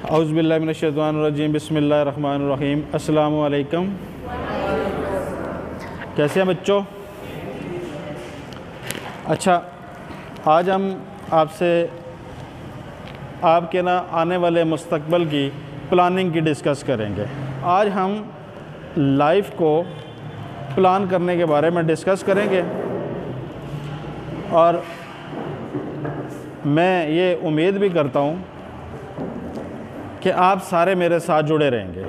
औज़ुबिल्लाहि मिनश्शैतानिर्रजीम बिस्मिल्लाहिर्रहमानिर्रहीम। अस्सलामु अलैकुम। कैसे हैं बच्चों? अच्छा, आज हम आपसे आपके ना आने वाले मुस्तकबिल की प्लानिंग की डिस्कस करेंगे। आज हम लाइफ को प्लान करने के बारे में डिस्कस करेंगे और मैं ये उम्मीद भी करता हूँ कि आप सारे मेरे साथ जुड़े रहेंगे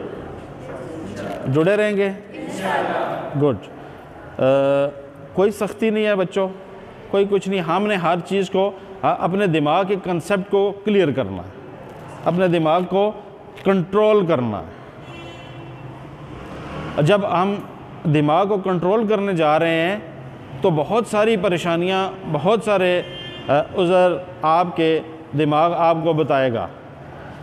गुड। कोई सख्ती नहीं है बच्चों, कोई कुछ नहीं। हमने हर चीज़ को अपने दिमाग के कंसेप्ट को क्लियर करना है, अपने दिमाग को कंट्रोल करना है। जब हम दिमाग को कंट्रोल करने जा रहे हैं तो बहुत सारी परेशानियां, बहुत सारे उज़र आपके दिमाग आपको बताएगा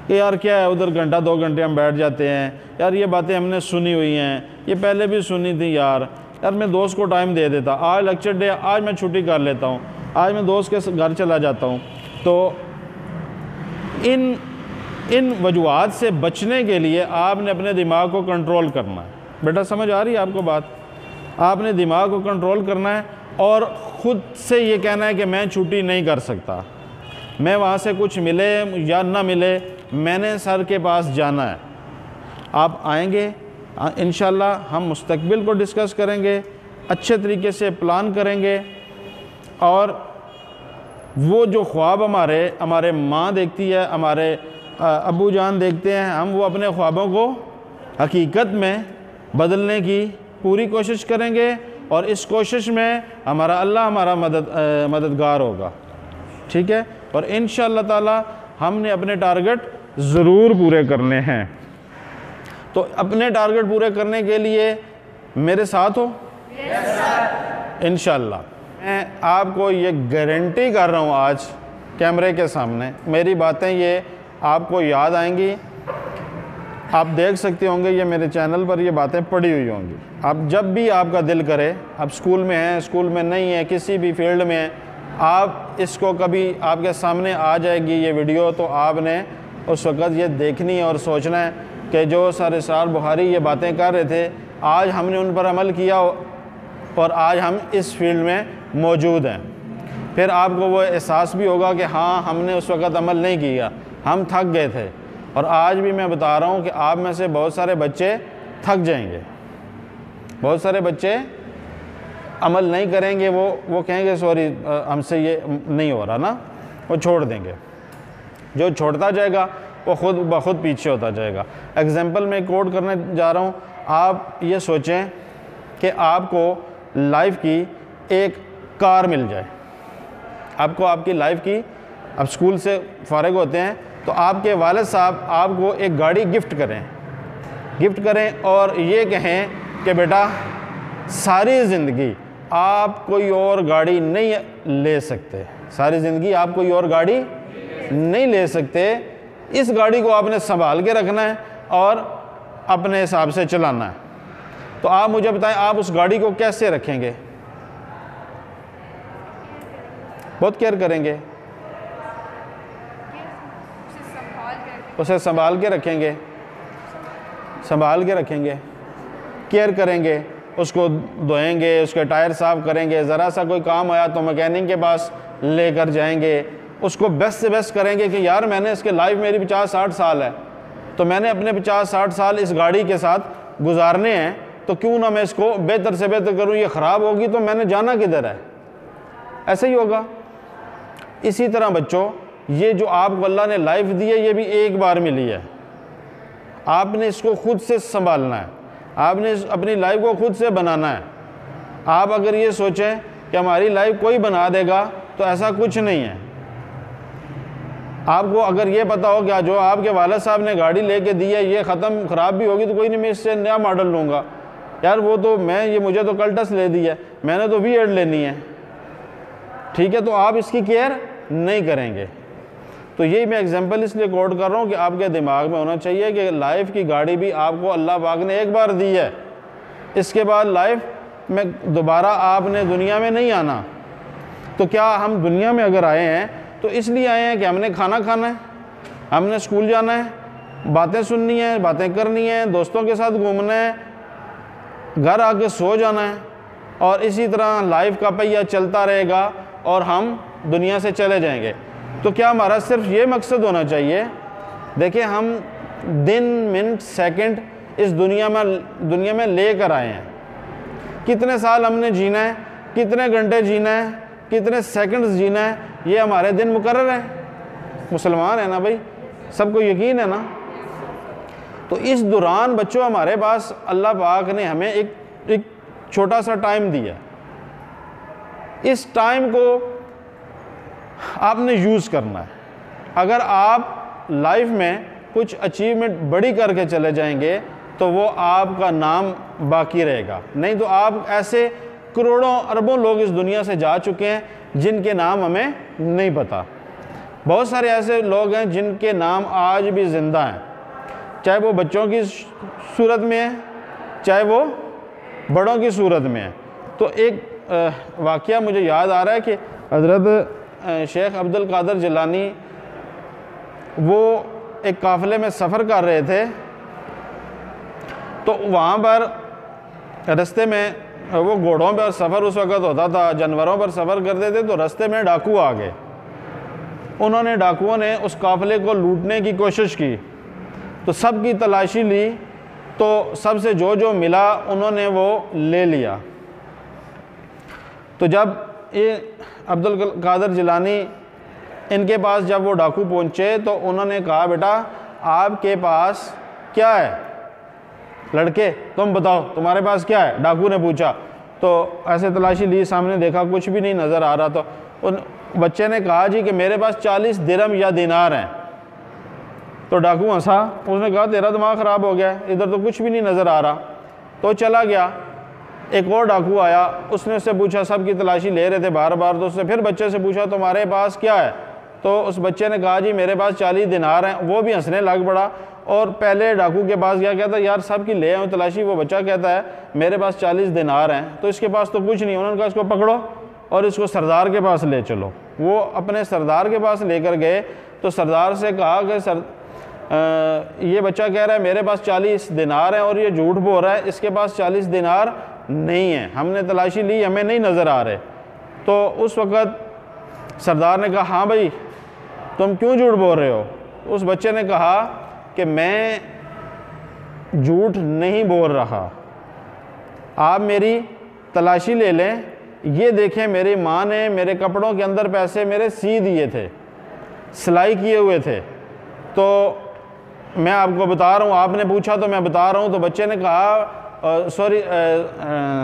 कि यार क्या है, उधर घंटा 2 घंटे हम बैठ जाते हैं, यार ये बातें हमने सुनी हुई हैं, ये पहले भी सुनी थी, यार मैं दोस्त को टाइम दे देता, आज लेक्चर डे, आज मैं छुट्टी कर लेता हूँ, आज मैं दोस्त के घर चला जाता हूँ। तो इन वजूहात से बचने के लिए आपने अपने दिमाग को कंट्रोल करना है। बेटा समझ आ रही है आपको बात? आपने दिमाग को कंट्रोल करना है और ख़ुद से ये कहना है कि मैं छुट्टी नहीं कर सकता, मैं वहाँ से कुछ मिले या ना मिले, मैंने सर के पास जाना है। आप आएंगे इंशाल्लाह, हम मुस्तकबिल को डिस्कस करेंगे, अच्छे तरीके से प्लान करेंगे और वो जो ख्वाब हमारे माँ देखती है, हमारे अब्बू जान देखते हैं, हम वो अपने ख्वाबों को हकीकत में बदलने की पूरी कोशिश करेंगे और इस कोशिश में हमारा अल्लाह हमारा मददगार होगा। ठीक है? और इंशाअल्लाह ताला हमने अपने टारगेट ज़रूर पूरे करने हैं। तो अपने टारगेट पूरे करने के लिए मेरे साथ हो? इंशाअल्लाह। मैं आपको ये गारंटी कर रहा हूँ आज कैमरे के सामने, मेरी बातें ये आपको याद आएंगी। आप देख सकते होंगे, ये मेरे चैनल पर ये बातें पड़ी हुई होंगी। आप जब भी आपका दिल करे, आप स्कूल में हैं, स्कूल में नहीं है, किसी भी फील्ड में हैं, आप इसको कभी आपके सामने आ जाएगी ये वीडियो, तो आपने उस वक़्त ये देखनी है और सोचना है कि जो सर इस्रार बुखारी ये बातें कर रहे थे, आज हमने उन पर अमल किया और आज हम इस फील्ड में मौजूद हैं। फिर आपको वो एहसास भी होगा कि हाँ, हमने उस वक़्त अमल नहीं किया, हम थक गए थे। और आज भी मैं बता रहा हूँ कि आप में से बहुत सारे बच्चे थक जाएंगे, बहुत सारे बच्चे अमल नहीं करेंगे, वो कहेंगे सॉरी हमसे ये नहीं हो रहा ना, वो छोड़ देंगे। जो छोड़ता जाएगा वो खुद ब खुद पीछे होता जाएगा। एग्जाम्पल मैं कोट करने जा रहा हूँ। आप ये सोचें कि आपको लाइफ की एक कार मिल जाए, आपको आपकी लाइफ की, अब स्कूल से फारिग होते हैं तो आपके वालिद साहब आपको एक गाड़ी गिफ्ट करें और ये कहें कि बेटा सारी ज़िंदगी आप कोई और गाड़ी नहीं ले सकते, सारी ज़िंदगी आप कोई और गाड़ी नहीं ले सकते, इस गाड़ी को आपने संभाल के रखना है और अपने हिसाब से चलाना है। तो आप मुझे बताएं, आप उस गाड़ी को कैसे रखेंगे? बहुत केयर करेंगे, उसे संभाल के रखेंगे, केयर करेंगे, उसको धोएंगे, उसके टायर साफ़ करेंगे, ज़रा सा कोई काम आया तो मैकेनिक के पास लेकर जाएंगे, उसको बेस्ट से बेस्ट करेंगे कि यार मैंने इसके लाइफ मेरी 50-60 साल है, तो मैंने अपने 50-60 साल इस गाड़ी के साथ गुजारने हैं, तो क्यों ना मैं इसको बेहतर से बेहतर करूँ। ये ख़राब होगी तो मैंने जाना किधर है? ऐसे ही होगा। इसी तरह बच्चों, ये जो आपको अल्लाह ने लाइफ दी है, ये भी एक बार मिली है, आपने इसको खुद से संभालना है, आपने अपनी लाइफ को खुद से बनाना है। आप अगर ये सोचें कि हमारी लाइफ कोई बना देगा, तो ऐसा कुछ नहीं है। आपको अगर ये पता हो कि जो आपके वालिद साहब ने गाड़ी लेके दी है ये ख़त्म ख़राब भी होगी तो कोई नहीं, मैं इससे नया मॉडल लूँगा, यार वो तो मुझे तो कल्टस ले दी है, मैंने तो V8 लेनी है। ठीक है? तो आप इसकी केयर नहीं करेंगे। तो यही मैं एग्जांपल इसलिए कोट कर रहा हूँ कि आपके दिमाग में होना चाहिए कि लाइफ की गाड़ी भी आपको अल्लाह पाक ने एक बार दी है, इसके बाद लाइफ में दोबारा आपने दुनिया में नहीं आना। तो क्या हम दुनिया में अगर आए हैं तो इसलिए आए हैं कि हमने खाना खाना है, हमने स्कूल जाना है, बातें सुननी है, बातें करनी है, दोस्तों के साथ घूमना है, घर आके सो जाना है, और इसी तरह लाइफ का पहिया चलता रहेगा और हम दुनिया से चले जाएंगे। तो क्या हमारा सिर्फ ये मकसद होना चाहिए? देखिए, हम दिन, मिनट, सेकंड इस दुनिया में लेकर आए हैं। कितने साल हमने जीना है, कितने घंटे जीना है, कितने सेकंड्स जीना है, ये हमारे दिन मुकर्रर है। मुसलमान है ना भाई, सबको यकीन है ना। तो इस दौरान बच्चों हमारे पास अल्लाह पाक ने हमें एक छोटा सा टाइम दिया। इस टाइम को आपने यूज़ करना है। अगर आप लाइफ में कुछ अचीवमेंट बड़ी करके चले जाएंगे तो वो आपका नाम बाकी रहेगा, नहीं तो आप ऐसे करोड़ों अरबों लोग इस दुनिया से जा चुके हैं जिनके नाम हमें नहीं पता। बहुत सारे ऐसे लोग हैं जिनके नाम आज भी ज़िंदा हैं, चाहे वो बच्चों की सूरत में है, चाहे वो बड़ों की सूरत में है। तो एक वाक़या मुझे याद आ रहा है कि हज़रत शेख अब्दुल कादिर जिलानी वो एक काफ़िले में सफ़र कर रहे थे, तो वहाँ पर रास्ते में वो घोड़ों पर सफ़र उस वक़्त होता था, जानवरों पर सफ़र करते थे, तो रास्ते में डाकू आ गए। डाकुओं ने उस काफ़िले को लूटने की कोशिश की, तो सब की तलाशी ली, तो सबसे जो मिला उन्होंने वो ले लिया। तो जब ये अब्दुल कादिर जिलानी इनके पास जब वो डाकू पहुँचे तो उन्होंने कहा, बेटा आपके पास क्या है? लड़के तुम बताओ तुम्हारे पास क्या है? डाकू ने पूछा। तो ऐसे तलाशी ली, सामने देखा कुछ भी नहीं नज़र आ रहा। तो उन बच्चे ने कहा जी कि मेरे पास 40 दिरहम या दिनार हैं। तो डाकू हंसा, उसने कहा तेरा दिमाग ख़राब हो गया, इधर तो कुछ भी नहीं नज़र आ रहा। तो चला गया। एक और डाकू आया, उसने उससे पूछा, सब की तलाशी ले रहे थे बार बार, तो उसने फिर बच्चे से पूछा तुम्हारे पास क्या है? तो उस बच्चे ने कहा जी मेरे पास 40 दिनार हैं। वो भी हंसने लग पड़ा और पहले डाकू के पास गया, कहता यार सब की ले आऊँ तलाशी। वो बच्चा कहता है मेरे पास 40 दिनार हैं, तो इसके पास तो कुछ नहीं। उन्होंने कहा इसको पकड़ो और इसको सरदार के पास ले चलो। वो अपने सरदार के पास लेकर गए, तो सरदार से कहा कि ये बच्चा कह रहा है मेरे पास 40 दिनार हैं और ये झूठ बोल रहा है, इसके पास 40 दिनार नहीं है, हमने तलाशी ली, हमें नहीं नज़र आ रहे। तो उस वक़्त सरदार ने कहा हाँ भाई तुम क्यों झूठ बोल रहे हो? उस बच्चे ने कहा कि मैं झूठ नहीं बोल रहा, आप मेरी तलाशी ले लें, ये देखें मेरी माँ ने मेरे कपड़ों के अंदर पैसे मेरे सी दिए थे, सिलाई किए हुए थे, तो मैं आपको बता रहा हूँ, आपने पूछा तो मैं बता रहा हूँ। तो बच्चे ने कहा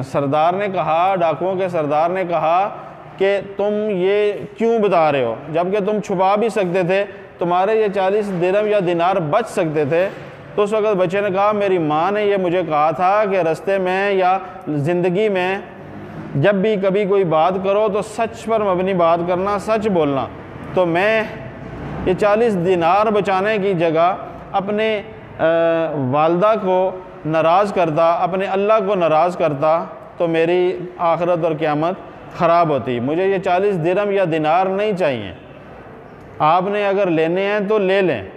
सरदार ने कहा, डाकुओं के सरदार ने कहा कि तुम ये क्यों बता रहे हो, जबकि तुम छुपा भी सकते थे, तुम्हारे ये 40 दिरहम या दिनार बच सकते थे। तो उस वक़्त बच्चे ने कहा मेरी माँ ने ये मुझे कहा था कि रास्ते में या ज़िंदगी में जब भी कभी कोई बात करो तो सच पर मबनी बात करना, सच बोलना। तो मैं ये 40 दिनार बचाने की जगह अपने वालदा को नाराज़ करता, अपने अल्लाह को नाराज़ करता, तो मेरी आखिरत और क़यामत ख़राब होती। मुझे ये 40 दिरहम या दिनार नहीं चाहिए, आपने अगर लेने हैं तो ले लें।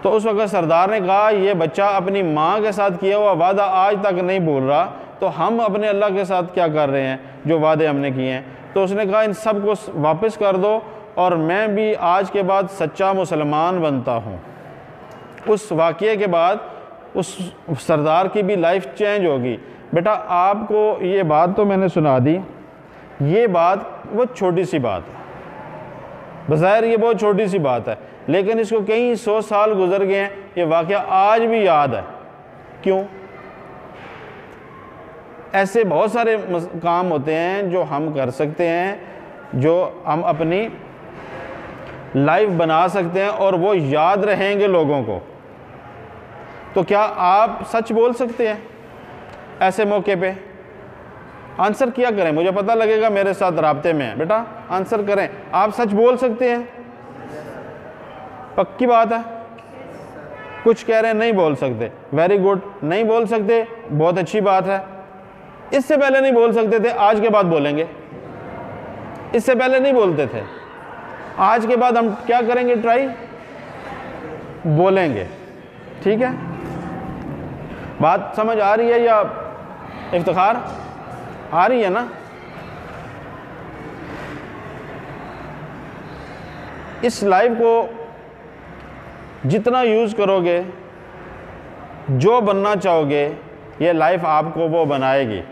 तो उस वक़्त सरदार ने कहा ये बच्चा अपनी माँ के साथ किया हुआ वादा आज तक नहीं भूल रहा, तो हम अपने अल्लाह के साथ क्या कर रहे हैं जो वादे हमने किए हैं। तो उसने कहा इन सब को वापस कर दो और मैं भी आज के बाद सच्चा मुसलमान बनता हूँ। उस वाक़ये के बाद उस सरदार की भी लाइफ चेंज होगी। बेटा आपको ये बात तो मैंने सुना दी, ये बात बहुत छोटी सी बात है, बज़ाहिर ये बहुत छोटी सी बात है, लेकिन इसको कई 100 साल गुजर गए हैं, ये वाक़या आज भी याद है। क्यों? ऐसे बहुत सारे काम होते हैं जो हम कर सकते हैं, जो हम अपनी लाइफ बना सकते हैं और वो याद रहेंगे लोगों को। तो क्या आप सच बोल सकते हैं ऐसे मौके पे? आंसर किया करें, मुझे पता लगेगा मेरे साथ राब्ते में है। बेटा आंसर करें, आप सच बोल सकते हैं? पक्की बात है? कुछ कह रहे हैं नहीं बोल सकते, वेरी गुड, नहीं बोल सकते, बहुत अच्छी बात है। इससे पहले नहीं बोल सकते थे, आज के बाद बोलेंगे। इससे पहले नहीं बोलते थे, आज के बाद हम क्या करेंगे? ट्राई बोलेंगे। ठीक है, बात समझ आ रही है या इफ्तिखार आ रही है ना? इस लाइफ को जितना यूज़ करोगे, जो बनना चाहोगे, ये लाइफ आपको वो बनाएगी,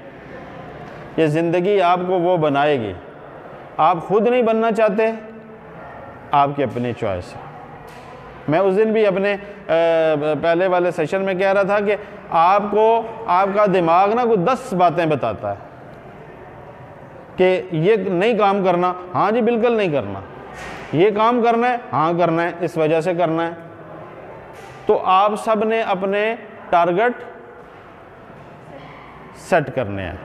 ये ज़िंदगी आपको वो बनाएगी। आप खुद नहीं बनना चाहते, आपकी अपनी चॉइस है। मैं उस दिन भी अपने पहले वाले सेशन में कह रहा था कि आपको आपका दिमाग ना कोई 10 बातें बताता है कि ये नहीं काम करना, हाँ जी बिल्कुल नहीं करना, ये काम करना है, हाँ करना है, इस वजह से करना है। तो आप सब ने अपने टारगेट सेट करने हैं।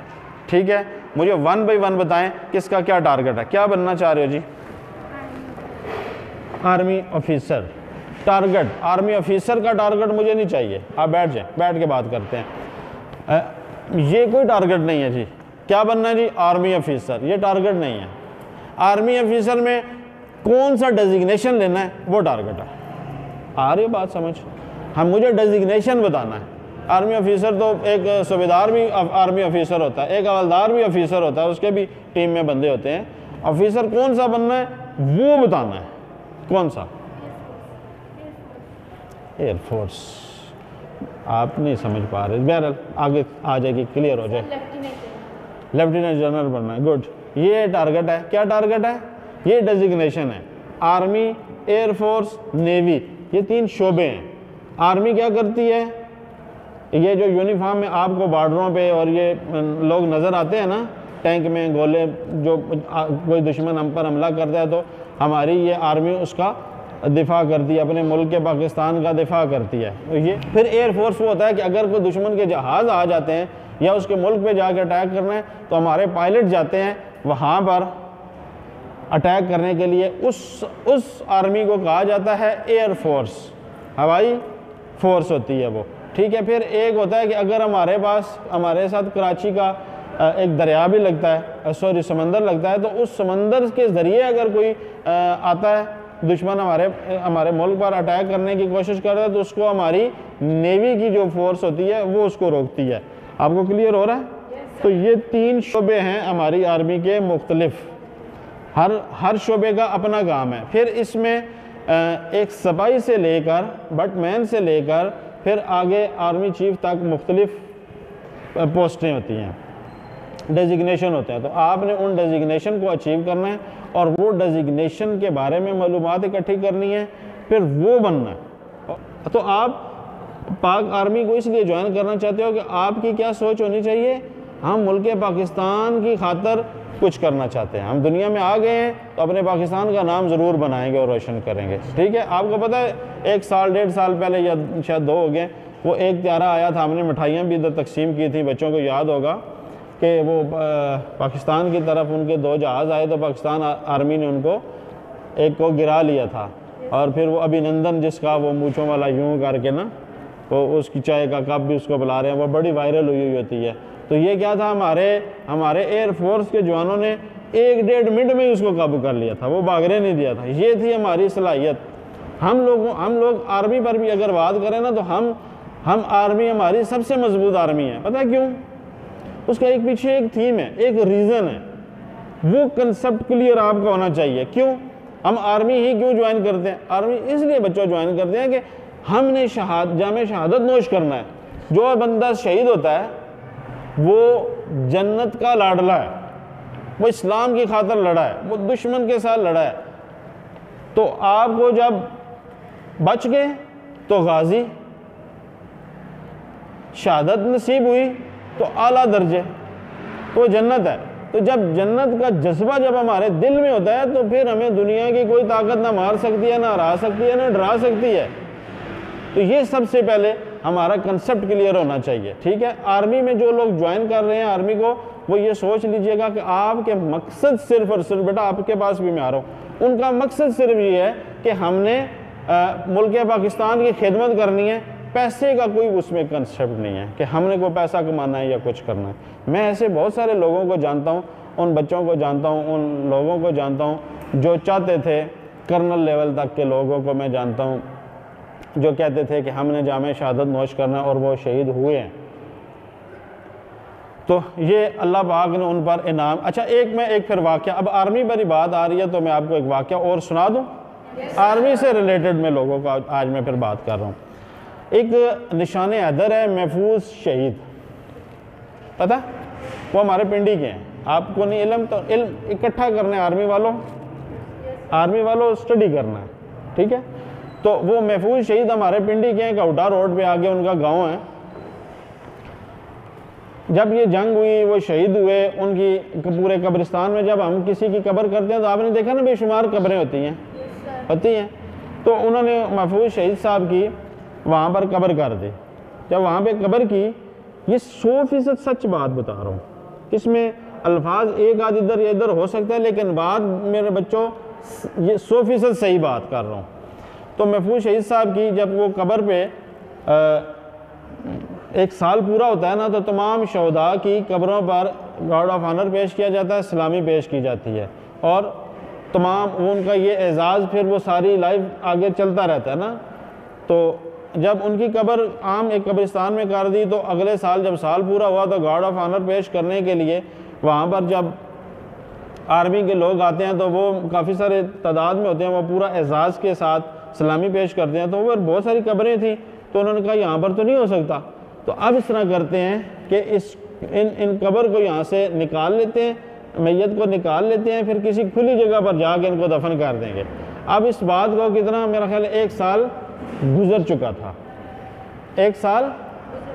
ठीक है, मुझे 1 बाय 1 बताएं किसका क्या टारगेट है, क्या बनना चाह रहे हो जी? Army officer. Target, army officer का टारगेट मुझे नहीं चाहिए। आप बैठ जाएं, बैठ के बात करते हैं। ये कोई टारगेट नहीं है जी। क्या बनना है जी? Army officer. ये टारगेट नहीं है। आर्मी ऑफिसर में कौन सा डेजिग्नेशन लेना है वो टारगेट है। आ रही है बात समझ? हम मुझे डेजिग्नेशन बताना है। आर्मी ऑफिसर तो एक सूबेदार भी आर्मी ऑफिसर होता है, एक हवलदार भी ऑफिसर होता है, उसके भी टीम में बंदे होते हैं। ऑफिसर कौन सा बनना है वो बताना है। कौन सा? एयरफोर्स। आप नहीं समझ पा रहे, बहरहाल आगे आ जाएगी, क्लियर हो जाए। लेफ्टिनेंट जनरल बनना है, गुड। ये टारगेट है। क्या टारगेट है? ये डेजिग्नेशन है। आर्मी, एयरफोर्स, नेवी, ये 3 शोबे हैं। आर्मी क्या करती है? ये जो यूनिफॉर्म में आपको बॉर्डरों पे और ये लोग नज़र आते हैं ना, टैंक में गोले, जो कोई दुश्मन हम पर हमला करता है तो हमारी ये आर्मी उसका दिफा करती है, अपने मुल्क के पाकिस्तान का दिफा करती है। तो ये फिर एयरफोर्स वो होता है कि अगर कोई दुश्मन के जहाज़ आ जाते हैं या उसके मुल्क पे जाकर अटैक करना है तो हमारे पायलट जाते हैं वहाँ पर अटैक करने के लिए। उस आर्मी को कहा जाता है एयरफोर्स, हवाई फोर्स होती है वो। ठीक है, फिर एक होता है कि अगर हमारे साथ कराची का एक दरिया भी लगता है, सॉरी समंदर लगता है, तो उस समंदर के ज़रिए अगर कोई आता है दुश्मन हमारे मुल्क पर अटैक करने की कोशिश कर रहा है तो उसको हमारी नेवी की जो फोर्स होती है वो उसको रोकती है। आपको क्लियर हो रहा है? तो ये 3 शोबे हैं हमारी आर्मी के मुख्तलिफ, हर शोबे का अपना काम है। फिर इसमें एक सिपाही से लेकर बटमैन से लेकर फिर आगे आर्मी चीफ तक मुख्तलिफ पोस्टें होती हैं, डेजिग्नेशन होते हैं। तो आपने उन डेजिग्नेशन को अचीव करना है और वो डेजिग्नेशन के बारे में मालूमात इकट्ठी करनी है, फिर वो बनना है। तो आप पाक आर्मी को इसलिए ज्वाइन करना चाहते हो कि आपकी क्या सोच होनी चाहिए? हम मुल्क पाकिस्तान की खातर कुछ करना चाहते हैं, हम दुनिया में आ गए हैं तो अपने पाकिस्तान का नाम ज़रूर बनाएंगे और रोशन करेंगे। ठीक है, आपको पता है 1 साल 1.5 साल पहले या शायद 2 हो गए, वो एक त्यारा आया था, हमने मिठाइयाँ भी इधर तकसीम की थी, बच्चों को याद होगा कि वो पाकिस्तान की तरफ उनके 2 जहाज़ आए तो पाकिस्तान आर्मी ने उनको एक को गिरा लिया था और फिर वो अभिनंदन जिसका वो मूँछों वाला यूँ करके ना वो उसकी चाय का कप भी उसको बुला रहे हैं, वो बड़ी वायरल हुई होती है। तो ये क्या था, हमारे एयरफोर्स के जवानों ने 1-1.5 मिनट में ही उसको काबू कर लिया था, वो भागने नहीं दिया था। ये थी हमारी सलाहियत। हम लोग आर्मी पर भी अगर बात करें ना तो हम आर्मी हमारी सबसे मजबूत आर्मी है। पता है क्यों? उसका एक पीछे एक थीम है, एक रीज़न है, वो कंसेप्ट क्लियर आपका होना चाहिए। क्यों हम आर्मी ही क्यों ज्वाइन करते हैं? आर्मी इसलिए बच्चों ज्वाइन करते हैं कि हमने जामे शहादत नोश करना है। जो बंदा शहीद होता है वो जन्नत का लाडला है, वो इस्लाम की खातर लड़ा है, वो दुश्मन के साथ लड़ा है। तो आपको जब बच गए तो गाजी, शहादत नसीब हुई तो आला दर्जे, तो जन्नत है। तो जब जन्नत का जज्बा जब हमारे दिल में होता है तो फिर हमें दुनिया की कोई ताकत ना मार सकती है, ना हरा सकती है, ना डरा सकती है। तो ये सबसे पहले हमारा कंसेप्ट क्लियर होना चाहिए। ठीक है, आर्मी में जो लोग ज्वाइन कर रहे हैं आर्मी को, वो ये सोच लीजिएगा कि आपके मकसद सिर्फ और सिर्फ, बेटा आपके पास भी मैं आ रहा हूँ, उनका मकसद सिर्फ ये है कि हमने मुल्क पाकिस्तान की खिदमत करनी है। पैसे का कोई उसमें कंसेप्ट नहीं है कि हमने कोई पैसा कमाना है या कुछ करना है। मैं ऐसे बहुत सारे लोगों को जानता हूँ, उन बच्चों को जानता हूँ, उन लोगों को जानता हूँ जो चाहते थे, कर्नल लेवल तक के लोगों को मैं जानता हूँ, जो कहते थे कि हमने जामे शहादत नोश करना, और वो शहीद हुए हैं। तो ये अल्लाह पाक ने उन पर इनाम। अच्छा, एक फिर वाक़या, अब आर्मी पर ही बात आ रही है तो मैं आपको एक वाक़या और सुना दूँ। आर्मी से रिलेटेड मैं लोगों का आज मैं फिर बात कर रहा हूँ। एक निशान हैदर है, महफूज शहीद, पता, वो हमारे पिंडी के हैं। आपको नहीं इल्म, तो इल्म इकट्ठा करना है आर्मी वालों स्टडी करना है, ठीक है। तो वो महफूज शहीद हमारे पिंडी के हैं, कौटा रोड पे आगे उनका गांव है। जब ये जंग हुई, वो शहीद हुए, उनकी पूरे कब्रिस्तान में जब हम किसी की कब्र करते हैं तो आपने देखा ना, बेशुमार कब्रें होती हैं। तो उन्होंने महफूज शहीद साहब की वहाँ पर कब्र कर दी। जब वहाँ पे कब्र की, ये 100% सच बात बता रहा हूँ, इसमें अल्फाज एक आध इधर या इधर हो सकता है, लेकिन बात मेरे बच्चों ये 100% सही बात कर रहा हूँ। तो महफूज शहीद साहब की जब वो कब्र पे 1 साल पूरा होता है ना, तो तमाम शहदा की कब्रों पर गार्ड ऑफ ऑनर पेश किया जाता है, सलामी पेश की जाती है, और तमाम उनका ये एजाज़ फिर वो सारी लाइफ आगे चलता रहता है ना। तो जब उनकी कब्र आम एक कब्रिस्तान में कर दी, तो अगले साल जब साल पूरा हुआ तो गार्ड ऑफ ऑनर पेश करने के लिए वहाँ पर जब आर्मी के लोग आते हैं तो वो काफ़ी सारे तादाद में होते हैं, वो पूरा एजाज़ के साथ सलामी पेश करते हैं। तो वो बहुत सारी कब्रें थी, तो उन्होंने कहा यहाँ पर तो नहीं हो सकता, तो अब इस तरह करते हैं कि इन कब्र को यहाँ से निकाल लेते हैं, मैयत को निकाल लेते हैं, फिर किसी खुली जगह पर जाके इनको दफन कर देंगे। अब इस बात को कितना, मेरा ख्याल 1 साल गुजर चुका था, 1 साल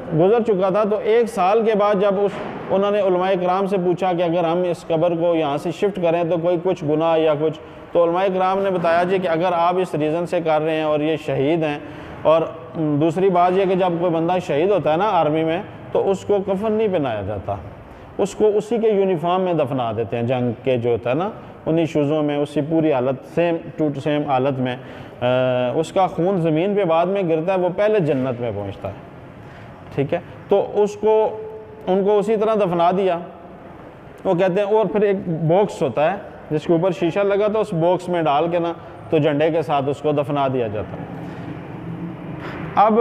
गुजर चुका था। तो 1 साल के बाद जब उन्होंने उलमाए कराम से पूछा कि अगर हम इस कब्र को यहाँ से शिफ्ट करें तो कोई कुछ गुनाह या कुछ, तो उलमाए कराम ने बताया जी कि अगर आप इस रीज़न से कर रहे हैं और ये शहीद हैं, और दूसरी बात यह कि जब कोई बंदा शहीद होता है ना आर्मी में, तो उसको कफन नहीं पहनाया जाता, उसको उसी के यूनिफॉर्म में दफना देते हैं, जंग के जो होता है ना, उन्हीं शूज़ों में, उसी पूरी हालत सेम हालत में। उसका खून ज़मीन पे बाद में गिरता है, वो पहले जन्नत में पहुंचता है, ठीक है। तो उनको उसी तरह दफना दिया। वो कहते हैं, और फिर एक बॉक्स होता है जिसके ऊपर शीशा लगा, तो उस बॉक्स में डाल के ना, तो झंडे के साथ उसको दफना दिया जाता है। अब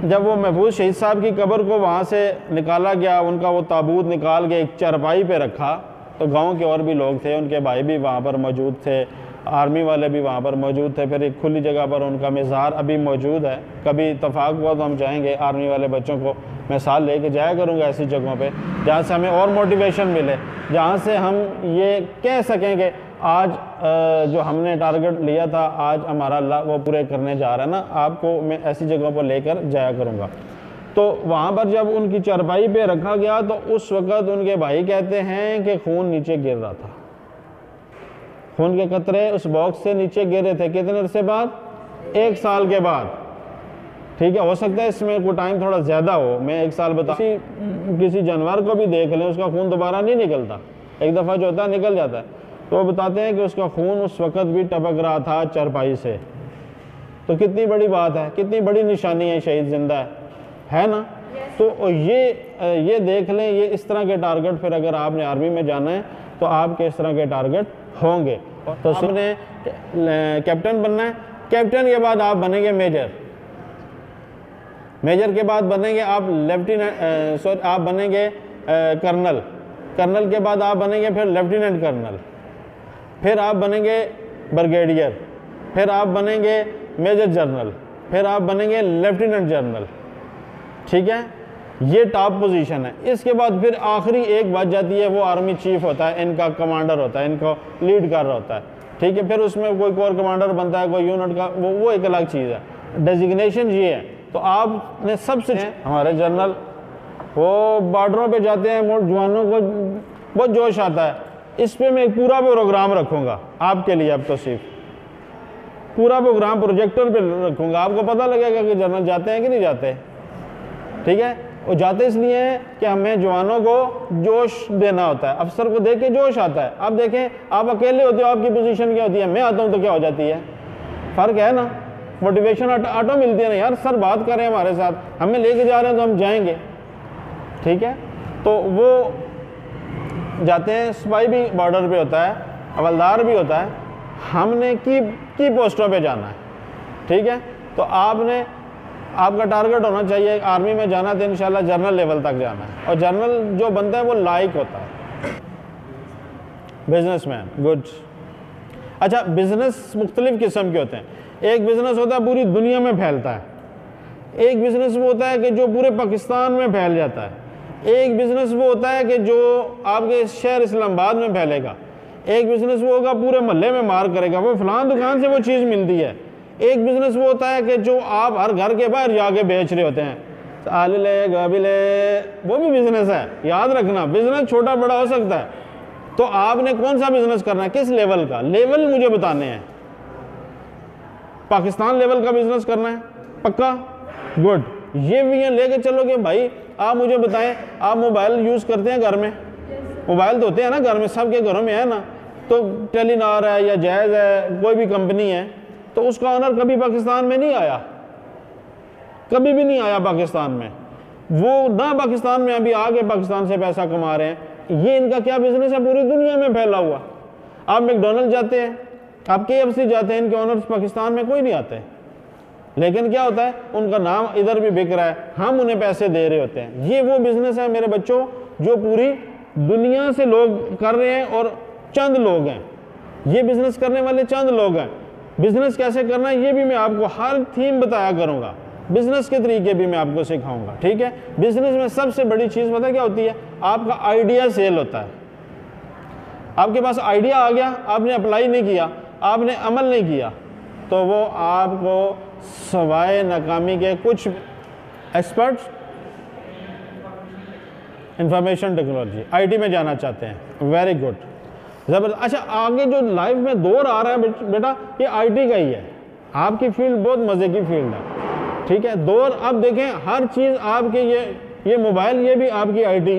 जब वो महफूज शहीद साहब की कब्र को वहाँ से निकाला गया, उनका वो ताबूत निकाल के एक चारपाई पे रखा, तो गांव के और भी लोग थे, उनके भाई भी वहाँ पर मौजूद थे, आर्मी वाले भी वहाँ पर मौजूद थे। फिर एक खुली जगह पर उनका मज़ार अभी मौजूद है, कभी इत्तफाक हुआ तो हम जाएंगे, आर्मी वाले बच्चों को मैं साथ लेके जाया करूँगा ऐसी जगहों पे जहाँ से हमें और मोटिवेशन मिले, जहाँ से हम ये कह सकें कि आज जो हमने टारगेट लिया था, आज हमारा अल्लाह वो पूरे करने जा रहा है ना। आपको मैं ऐसी जगहों पर लेकर जाया करूँगा। तो वहाँ पर जब उनकी चारपाई पे रखा गया, तो उस वक़्त उनके भाई कहते हैं कि खून नीचे गिर रहा था, खून के कतरे उस बॉक्स से नीचे गिरे थे। कितने अरसे बाद? 1 साल के बाद, ठीक है। हो सकता है इसमें कोई टाइम थोड़ा ज़्यादा हो, मैं 1 साल बता। किसी जानवर को भी देख लें, उसका खून दोबारा नहीं निकलता, एक दफ़ा जो होता है निकल जाता है। तो वो बताते हैं कि उसका खून उस वक़्त भी टपक रहा था चारपाई से। तो कितनी बड़ी बात है, कितनी बड़ी निशानी है, शहीद जिंदा है ना। तो ये देख लें, ये इस तरह के टारगेट, फिर अगर आपने आर्मी में जाना है तो आपके इस तरह के टारगेट होंगे। तो आपने कैप्टन बनना है, कैप्टन के बाद आप बनेंगे मेजर, मेजर के बाद बनेंगे आप लेफ्टिनेंट, आप बनेंगे कर्नल, कर्नल के बाद आप बनेंगे फिर लेफ्टिनेंट कर्नल, फिर आप बनेंगे ब्रिगेडियर, फिर आप बनेंगे मेजर जनरल, फिर आप बनेंगे लेफ्टिनेंट जनरल, ठीक है। ये टॉप पोजीशन है। इसके बाद फिर आखिरी एक बात जाती है, वो आर्मी चीफ होता है, इनका कमांडर होता है, इनको लीड कर रहा होता है, ठीक है। फिर उसमें कोई कोर कमांडर बनता है, कोई यूनिट का, वो एक अलग चीज़ है। डेजिग्नेशन ये है। तो आपने सबसे हमारे जनरल वो बॉर्डरों पे जाते हैं, जवानों को बहुत जोश आता है। इस पर मैं एक पूरा प्रोग्राम रखूँगा आपके लिए, अब तो सिर्फ पूरा प्रोग्राम प्रोजेक्टर पे रखूँगा, आपको पता लगेगा कि जनरल जाते हैं कि नहीं जाते, ठीक है। वो जाते इसलिए हैं कि हमें जवानों को जोश देना होता है, अफसर को देख के जोश आता है। आप देखें, आप अकेले होते हो, आपकी पोजीशन क्या होती है, मैं आता हूँ तो क्या हो जाती है, फ़र्क है ना। मोटिवेशन ऑटो मिलती है ना, यार सर बात करें हमारे साथ, हमें लेके जा रहे हैं तो हम जाएंगे, ठीक है। तो वो जाते हैं, सिपाही भी बॉर्डर पे होता है, हवलदार भी होता है, हमने की पोस्टों पे जाना है, ठीक है। तो आपका टारगेट होना चाहिए आर्मी में जाना तो इंशाल्लाह जनरल लेवल तक जाना है, और जनरल जो बनता है वो लाइक होता है बिजनेसमैन। गुड। अच्छा, बिजनेस मुख्तलिफ किस्म के होते हैं। एक बिजनेस होता है पूरी दुनिया में फैलता है, एक बिजनेस वो होता है कि जो पूरे पाकिस्तान में फैल जाता है, एक बिजनेस वो होता है कि जो आपके शहर इस्लामाबाद में फैलेगा, एक बिजनेस वो होगा पूरे मोहल्ले में मार करेगा, वो फलां दुकान से वो चीज़ मिलती है। एक बिजनेस वो होता है कि जो आप हर घर के बाहर जाके बेच रहे होते हैं, आले गाबिले, वो भी बिजनेस है। याद रखना, बिजनेस छोटा बड़ा हो सकता है। तो आपने कौन सा बिजनेस करना है, किस लेवल का, लेवल मुझे बताने हैं। पाकिस्तान लेवल का बिजनेस करना है पक्का? गुड। ये भी है, लेके चलोगे भाई। आप मुझे बताएं, आप मोबाइल यूज़ करते हैं घर में? मोबाइल तो होते हैं ना घर में, सबके घरों में है ना। तो टेलीनॉर है या जैज़ है, कोई भी कंपनी है, तो उसका ऑनर कभी पाकिस्तान में नहीं आया, कभी भी नहीं आया पाकिस्तान में। वो ना पाकिस्तान में अभी आके पाकिस्तान से पैसा कमा रहे हैं। ये इनका क्या बिजनेस है, पूरी दुनिया में फैला हुआ। आप मैकडोनल्ड जाते हैं, आप KFC जाते हैं, इनके ऑनर्स पाकिस्तान में कोई नहीं आते, लेकिन क्या होता है, उनका नाम इधर भी बिक रहा है, हम उन्हें पैसे दे रहे होते हैं। ये वो बिजनेस है मेरे बच्चों जो पूरी दुनिया से लोग कर रहे हैं, और चंद लोग हैं, ये बिजनेस करने वाले चंद लोग हैं। बिजनेस कैसे करना है ये भी मैं आपको हर थीम बताया करूंगा, बिजनेस के तरीके भी मैं आपको सिखाऊंगा, ठीक है। बिजनेस में सबसे बड़ी चीज़ पता क्या होती है, आपका आइडिया सेल होता है। आपके पास आइडिया आ गया, आपने अप्लाई नहीं किया, आपने अमल नहीं किया, तो वो आपको सवाए नाकामी के कुछ एक्सपर्ट्स इंफॉर्मेशन टेक्नोलॉजी IT में जाना चाहते हैं, वेरी गुड, ज़बरदस्त। अच्छा, आगे जो लाइफ में दौर आ रहा है बेटा, ये IT का ही है। आपकी फील्ड बहुत मज़े की फील्ड है, ठीक है। दौर अब देखें, हर चीज़ आपके ये मोबाइल, ये भी आपकी IT,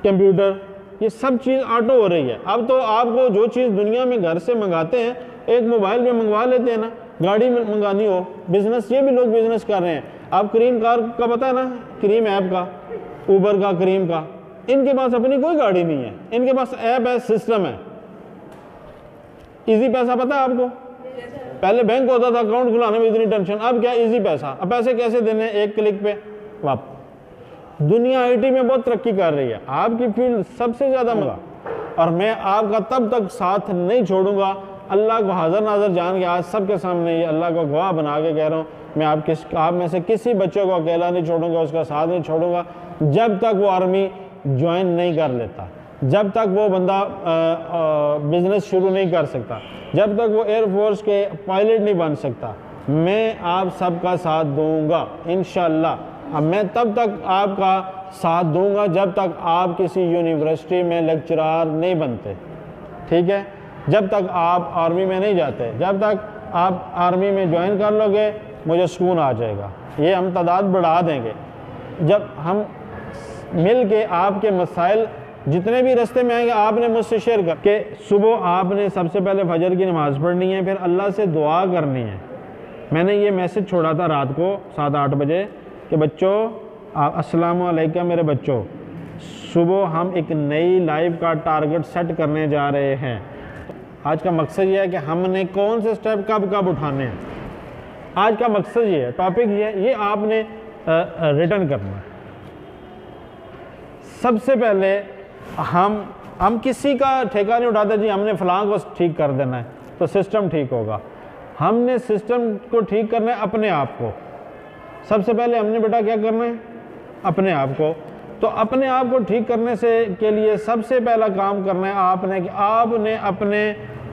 कंप्यूटर, ये सब चीज़ ऑटो हो रही है। अब तो आपको जो चीज़ दुनिया में घर से मंगाते हैं, एक मोबाइल में मंगवा लेते हैं ना। गाड़ी में मंगानी हो, बिजनेस, ये भी लोग बिजनेस कर रहे हैं। आप क्रीम कार का पता है ना, क्रीम ऐप का, ऊबर का, क्रीम का, इनके पास अपनी कोई गाड़ी नहीं है, इनके पास ऐप है, सिस्टम है। इजी पैसा पता है आपको? पहले बैंक होता था, अकाउंट खुलाने में इतनी टेंशन, अब क्या इजी पैसा। अब पैसे कैसे देने, एक क्लिक पे वापस। दुनिया IT में बहुत तरक्की कर रही है, आपकी फील्ड सबसे ज़्यादा मजा, और मैं आपका तब तक साथ नहीं छोड़ूंगा। अल्लाह को हाजिर नाजर जान के आज सबके सामने ये अल्लाह को गवाह बना के कह रहा हूँ, मैं आप में से किसी बच्चे को अकेला नहीं छोड़ूंगा, उसका साथ नहीं छोड़ूंगा, जब तक वो आर्मी ज्वाइन नहीं कर लेता, जब तक वो बंदा बिजनेस शुरू नहीं कर सकता, जब तक वो एयरफोर्स के पायलट नहीं बन सकता। मैं आप सबका साथ दूंगा इंशाअल्लाह। अब मैं तब तक आपका साथ दूंगा जब तक आप किसी यूनिवर्सिटी में लेक्चरार नहीं बनते, ठीक है। जब तक आप आर्मी में नहीं जाते, जब तक आप आर्मी में ज्वाइन कर लोगे, मुझे सुकून आ जाएगा। ये हम तादाद बढ़ा देंगे जब हम मिल के आपके मसाइल जितने भी रास्ते में आएंगे, आपने मुझसे शेयर करके, सुबह आपने सबसे पहले फजर की नमाज़ पढ़नी है, फिर अल्लाह से दुआ करनी है। मैंने ये मैसेज छोड़ा था रात को 7-8 बजे कि बच्चों, अस्सलामु अलैकुम मेरे बच्चों, सुबह हम एक नई लाइफ का टारगेट सेट करने जा रहे हैं। आज का मकसद ये है कि हमने कौन से स्टेप कब कब उठाने हैं। आज का मकसद ये है, टॉपिक ये है, ये आपने रिटर्न करना है। सबसे पहले हम किसी का ठेका नहीं उठाते जी हमने फलां को ठीक कर देना है तो सिस्टम ठीक होगा। हमने सिस्टम को ठीक करना है अपने आप को। सबसे पहले हमने बेटा क्या करना है, अपने आप को। तो अपने आप को ठीक करने से के लिए सबसे पहला काम करना है आपने कि आपने अपने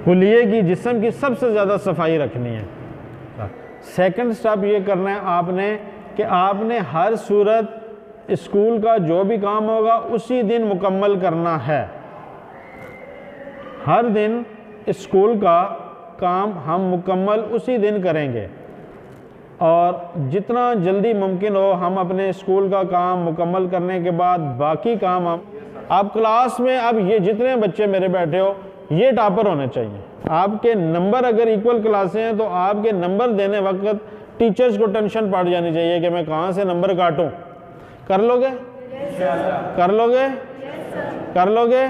हुलिये की, जिस्म की सबसे ज़्यादा सफाई रखनी है। सेकंड स्टेप ये करना है आपने कि आपने हर सूरत स्कूल का जो भी काम होगा उसी दिन मुकम्मल करना है। हर दिन स्कूल का काम हम मुकम्मल उसी दिन करेंगे, और जितना जल्दी मुमकिन हो हम अपने स्कूल का काम मुकम्मल करने के बाद बाकी काम हम, आप क्लास में, अब ये जितने बच्चे मेरे बैठे हो ये टॉपर होने चाहिए। आपके नंबर अगर इक्वल क्लासें हैं तो आपके नंबर देने वक्त टीचर्स को टेंशन पड़ जानी चाहिए कि मैं कहाँ से नंबर काटूं। कर लोगे? कर लोगे? कर लोगे?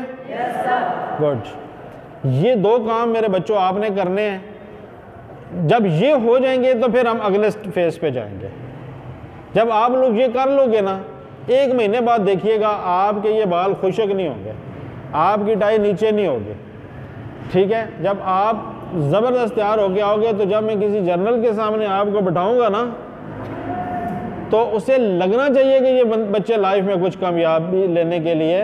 गुड। ये दो काम मेरे बच्चों आपने करने हैं। जब ये हो जाएंगे तो फिर हम अगले फेज पे जाएंगे। जब आप लोग ये कर लोगे ना, 1 महीने बाद देखिएगा आपके ये बाल खुशक नहीं होंगे, आपकी टाई नीचे नहीं होगी, ठीक है। जब आप ज़बरदस्त तैयार होके आओगे तो जब मैं किसी जर्नल के सामने आपको बिठाऊंगा ना, तो उसे लगना चाहिए कि ये बच्चे लाइफ में कुछ कामयाबी लेने के लिए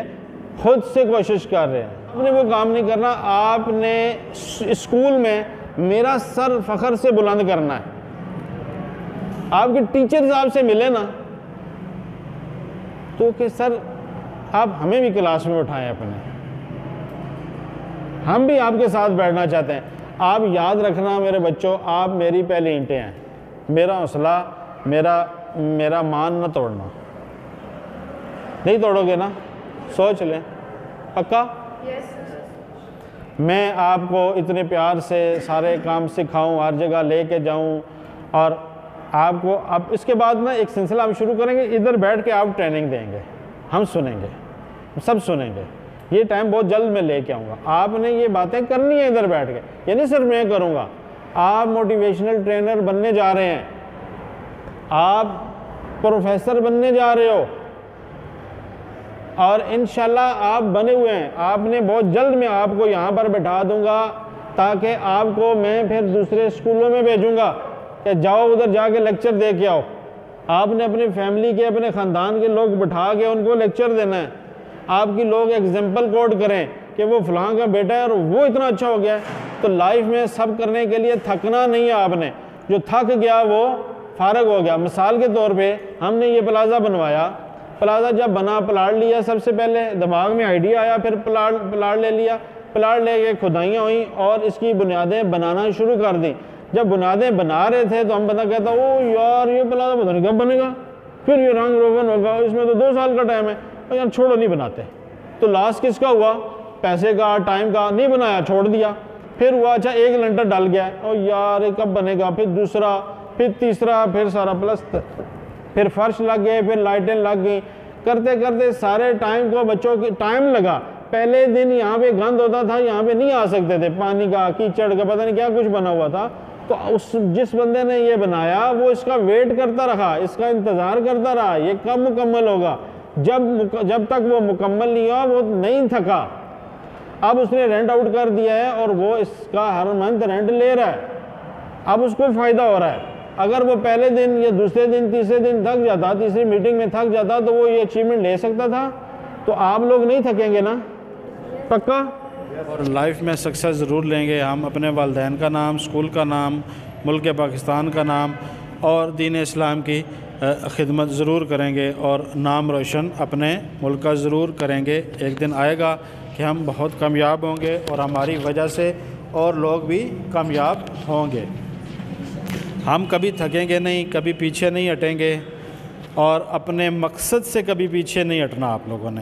खुद से कोशिश कर रहे हैं। आपने वो काम नहीं करना, आपने स्कूल में मेरा सर फखर से बुलंद करना है। आपके टीचर साहब से मिले ना तो कि सर आप हमें भी क्लास में उठाएं अपने, हम भी आपके साथ बैठना चाहते हैं। आप याद रखना मेरे बच्चों, आप मेरी पहली ईंटें हैं, मेरा हौसला, मेरा मान न तोड़ना। नहीं तोड़ोगे ना, सोच लें, पक्का? मैं आपको इतने प्यार से सारे काम सिखाऊं, हर जगह लेके जाऊं, और आपको अब इसके बाद ना एक सिलसिला हम शुरू करेंगे, इधर बैठ के आप ट्रेनिंग देंगे, हम सुनेंगे, सब सुनेंगे। ये टाइम बहुत जल्द मैं लेके आऊँगा। आपने ये बातें करनी है इधर बैठ के, ये नहीं सिर्फ मैं करूँगा। आप मोटिवेशनल ट्रेनर बनने जा रहे हैं, आप प्रोफेसर बनने जा रहे हो, और इंशाल्लाह आप बने हुए हैं। आपने बहुत जल्द मैं आपको यहाँ पर बैठा दूंगा ताकि आपको मैं फिर दूसरे स्कूलों में भेजूँगा कि जाओ उधर जाके लेक्चर दे के आओ। आपने अपनी फैमिली के, अपने ख़ानदान के लोग बिठा के उनको लेक्चर देना है। आपकी लोग एग्जाम्पल कोड करें कि वो फलां का बेटा है और वो इतना अच्छा हो गया है। तो लाइफ में सब करने के लिए थकना नहीं है आपने, जो थक गया वो फारग हो गया। मिसाल के तौर पे हमने ये प्लाज़ा बनवाया, प्लाज़ा जब बना, प्लाट लिया, सबसे पहले दिमाग में आइडिया आया, फिर प्लाट ले लिया, प्लाट लेके खुदाइयाँ हुई और इसकी बुनियादें बनाना शुरू कर दी। जब बुनियादें बना रहे थे तो हम बंदा कहता ओ यार ये प्लाज़ा पता नहीं कब बनेगा, फिर ये रंग रोगन होगा, इसमें तो 2 साल का टाइम है, और यार छोड़ो नहीं बनाते। तो लास्ट किसका हुआ? पैसे का, टाइम का, नहीं बनाया, छोड़ दिया। फिर हुआ अच्छा 1 लंटर डल गया, और यार कब बनेगा, फिर दूसरा, फिर तीसरा, फिर सारा प्लस्तर, फिर फर्श लग गए, फिर लाइटें लग गई। करते करते सारे टाइम को बच्चों की टाइम लगा। पहले दिन यहाँ पे गंद होता था, यहाँ पे नहीं आ सकते थे, पानी का, कीचड़ का, पता नहीं क्या कुछ बना हुआ था। तो उस जिस बंदे ने ये बनाया वो इसका वेट करता रहा, इसका इंतज़ार करता रहा, ये कब मुकम्मल होगा। जब तक वो मुकम्मल नहीं हुआ वो नहीं थका। अब उसने रेंट आउट कर दिया है और वो इसका हर मंथ रेंट ले रहा है, अब उसको फ़ायदा हो रहा है। अगर वो पहले दिन या दूसरे दिन, तीसरे दिन थक जाता, तीसरी मीटिंग में थक जाता, तो वो ये अचीवमेंट ले सकता था। तो आप लोग नहीं थकेंगे ना, पक्का? और लाइफ में सक्सेस ज़रूर लेंगे हम। अपने वालिदैन का नाम, स्कूल का नाम, मुल्क पाकिस्तान का नाम और दीन इस्लाम की खिदमत ज़रूर करेंगे, और नाम रोशन अपने मुल्क का ज़रूर करेंगे। एक दिन आएगा कि हम बहुत कामयाब होंगे और हमारी वजह से और लोग भी कामयाब होंगे। हम कभी थकेंगे नहीं, कभी पीछे नहीं हटेंगे, और अपने मकसद से कभी पीछे नहीं हटना। आप लोगों ने,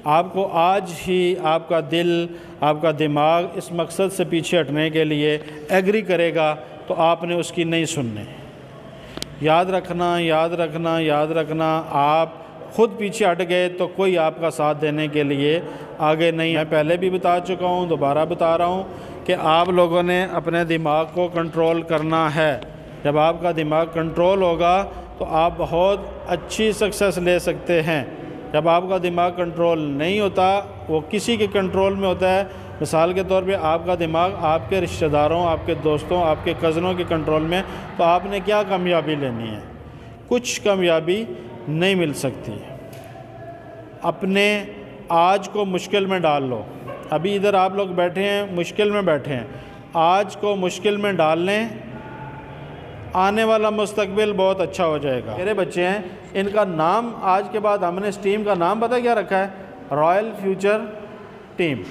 आपको आज ही आपका दिल, आपका दिमाग इस मकसद से पीछे हटने के लिए एग्री करेगा, तो आपने उसकी नहीं सुननी। याद रखना, याद रखना, याद रखना, आप ख़ुद पीछे हट गए तो कोई आपका साथ देने के लिए आगे नहीं है। पहले भी बता चुका हूँ, दोबारा बता रहा हूँ कि आप लोगों ने अपने दिमाग को कंट्रोल करना है। जब आपका दिमाग कंट्रोल होगा तो आप बहुत अच्छी सक्सेस ले सकते हैं। जब आपका दिमाग कंट्रोल नहीं होता, वो किसी के कंट्रोल में होता है। मिसाल के तौर पे आपका दिमाग आपके रिश्तेदारों, आपके दोस्तों, आपके कज़नों के कंट्रोल में, तो आपने क्या कामयाबी लेनी है? कुछ कामयाबी नहीं मिल सकती। अपने आज को मुश्किल में डाल लो। अभी इधर आप लोग बैठे हैं, मुश्किल में बैठे हैं, आज को मुश्किल में डाल लें, आने वाला मुस्तकबिल बहुत अच्छा हो जाएगा। मेरे बच्चे हैं, इनका नाम आज के बाद हमने इस टीम का नाम पता क्या रखा है? Royal future team.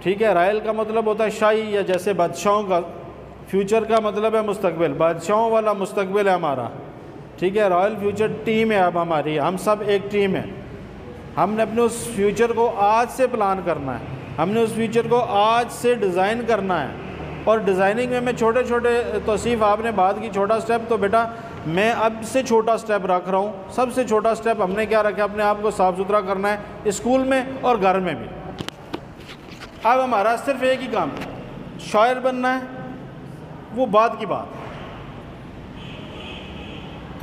ठीक है, रॉयल का मतलब होता है शाही, या जैसे बादशाहों का, फ्यूचर का मतलब है मुस्तकबिल, बादशाहों वाला मुस्तकबिल है हमारा। ठीक है, रॉयल फ्यूचर टीम है अब हमारी, हम सब एक टीम है। हमने अपने उस फ्यूचर को आज से प्लान करना है, हमने उस फ्यूचर को आज से डिज़ाइन करना है। और डिज़ाइनिंग में मैं छोटे छोटे तौसीफ़ आपने बात की, छोटा स्टेप, तो बेटा मैं अब से छोटा स्टेप रख रहा हूँ। सबसे छोटा स्टेप हमने क्या रखा? अपने आप को साफ़ सुथरा करना है, स्कूल में और घर में भी। अब हमारा सिर्फ एक ही काम, शायर बनना है, वो बात की बात है।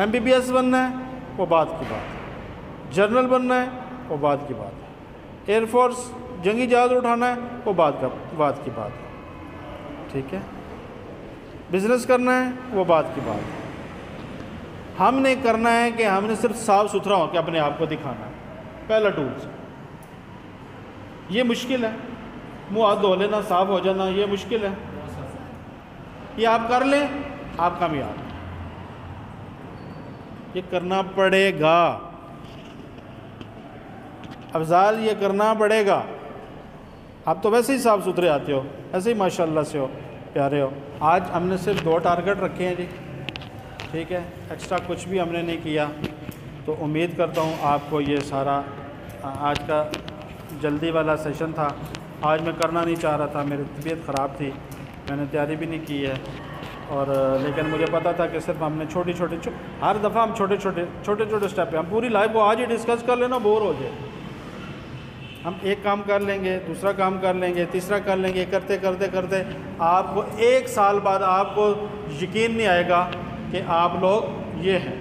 MBBS बनना है वो बात की बात है, जनरल बनना है वो बात की बात है, एयरफोर्स जंगी जहाज़ उठाना है वो बात की बात है, ठीक है। बिज़नेस करना है वो बात की बात है। हमने करना है कि हमने सिर्फ साफ़ सुथरा होकर अपने आप को दिखाना है, पहला टूल्स। ये मुश्किल है, मुँह हाथ धो लेना, साफ़ हो जाना, ये मुश्किल है। ये आप कर लें आप कामयाब। ये करना पड़ेगा अफजाल, ये करना पड़ेगा। आप तो वैसे ही साफ़ सुथरे आते हो, ऐसे ही माशाल्लाह से हो, प्यारे हो। आज हमने सिर्फ 2 टारगेट रखे हैं जी, ठीक है, एक्स्ट्रा कुछ भी हमने नहीं किया। तो उम्मीद करता हूँ आपको ये सारा आज का जल्दी वाला सेशन था। आज मैं करना नहीं चाह रहा था, मेरी तबीयत ख़राब थी, मैंने तैयारी भी नहीं की है, और लेकिन मुझे पता था कि सिर्फ हमने हर दफ़ा हम छोटे छोटे स्टेप पे, हम पूरी लाइफ को आज ही डिस्कस कर लेना बोर हो जाए। हम एक काम कर लेंगे, दूसरा काम कर लेंगे, तीसरा कर लेंगे, करते करते करते आपको 1 साल बाद आपको यकीन नहीं आएगा कि आप लोग ये हैं।